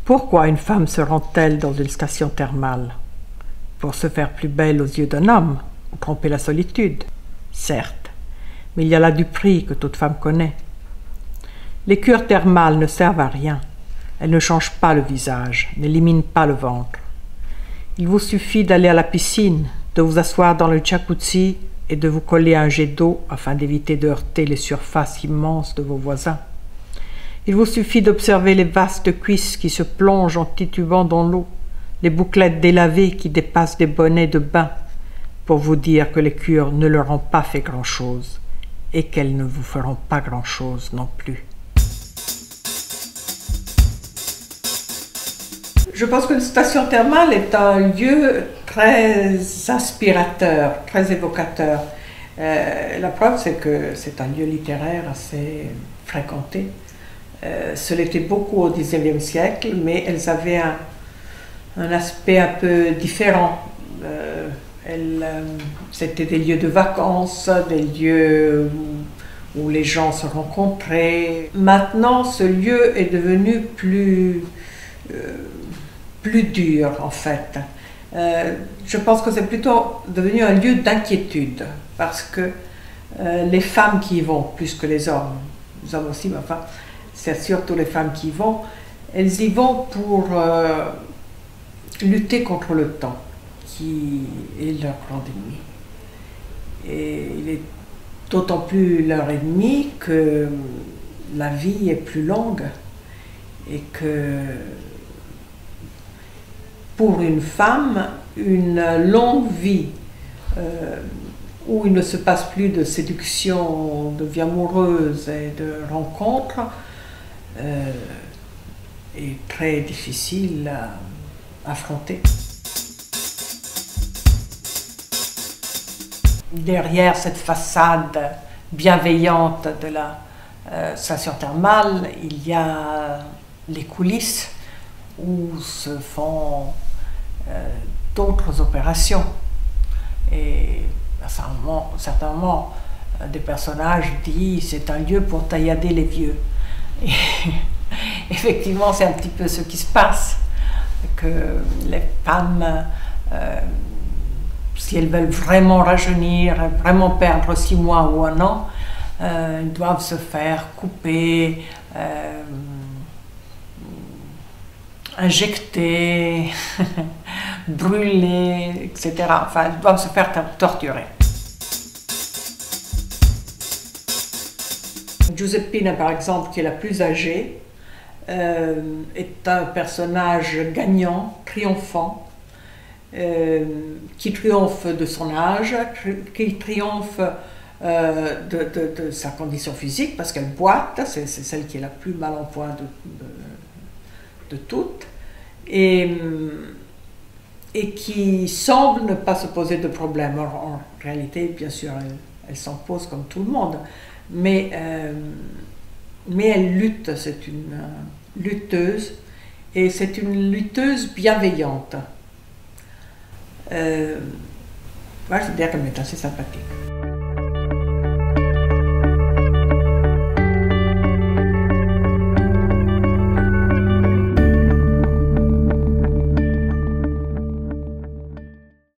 Pourquoi une femme se rend-elle dans une station thermale? Pour se faire plus belle aux yeux d'un homme, ou tromper la solitude? Certes, mais il y a là du prix que toute femme connaît. Les cures thermales ne servent à rien. Elles ne changent pas le visage, n'éliminent pas le ventre. Il vous suffit d'aller à la piscine, de vous asseoir dans le jacuzzi et de vous coller à un jet d'eau afin d'éviter de heurter les surfaces immenses de vos voisins. Il vous suffit d'observer les vastes cuisses qui se plongent en titubant dans l'eau, les bouclettes délavées qui dépassent des bonnets de bain, pour vous dire que les cures ne leur ont pas fait grand-chose et qu'elles ne vous feront pas grand-chose non plus. Je pense qu'une station thermale est un lieu très inspirateur, très évocateur. La preuve, c'est que c'est un lieu littéraire assez fréquenté. Ce l'était beaucoup au XIXe siècle, mais elles avaient un aspect un peu différent. C'était des lieux de vacances, des lieux où les gens se rencontraient. Maintenant, ce lieu est devenu plus dur, en fait. Je pense que c'est plutôt devenu un lieu d'inquiétude, parce que les femmes qui y vont, plus que les hommes aussi, mais enfin, c'est surtout les femmes qui y vont, elles y vont pour lutter contre le temps, qui est leur grand ennemi. Et il est d'autant plus leur ennemi que la vie est plus longue et que pour une femme, une longue vie où il ne se passe plus de séduction, de vie amoureuse et de rencontres est très difficile à affronter. Derrière cette façade bienveillante de la station thermale, il y a les coulisses où se font d'autres opérations. Et à certains moments, des personnages disent c'est un lieu pour taillader les vieux. Et effectivement, c'est un petit peu ce qui se passe, que les femmes, si elles veulent vraiment rajeunir, vraiment perdre 6 mois ou 1 an, elles doivent se faire couper, injecter, brûler, etc. Enfin, elles doivent se faire torturer. Giuseppina, par exemple, qui est la plus âgée, est un personnage gagnant, triomphant, qui triomphe de son âge, qui triomphe de sa condition physique, parce qu'elle boite, c'est celle qui est la plus mal en point de toutes, et qui semble ne pas se poser de problème. En réalité, bien sûr, elle s'en pose comme tout le monde, mais elle lutte, c'est une lutteuse, et c'est une lutteuse bienveillante. Je dirais qu'elle est assez sympathique.